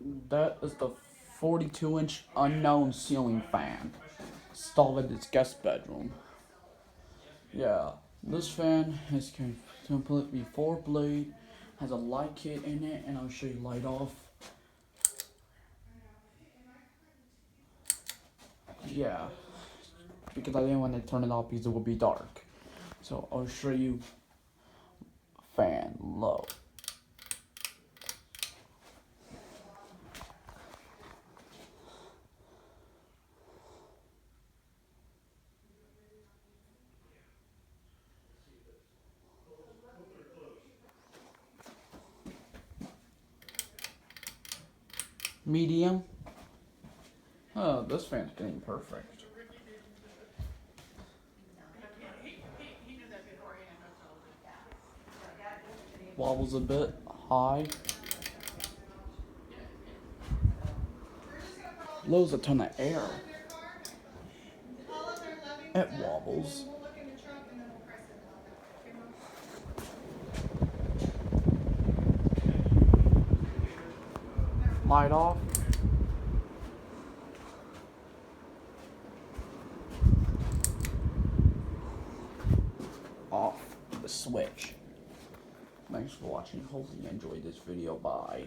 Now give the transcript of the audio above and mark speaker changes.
Speaker 1: That is the 42-inch unknown ceiling fan installed in its guest bedroom. Yeah, this fan is completely four blade, has a light kit in it, and I'll show you light off. Yeah, because I didn't want to turn it off because it will be dark. So I'll show you fan low. Medium. Oh, this fan's getting perfect. Wobbles a bit. High. Blows a ton of air. It wobbles. Light off. Off the switch. Thanks for watching. Hopefully you enjoyed this video. Bye.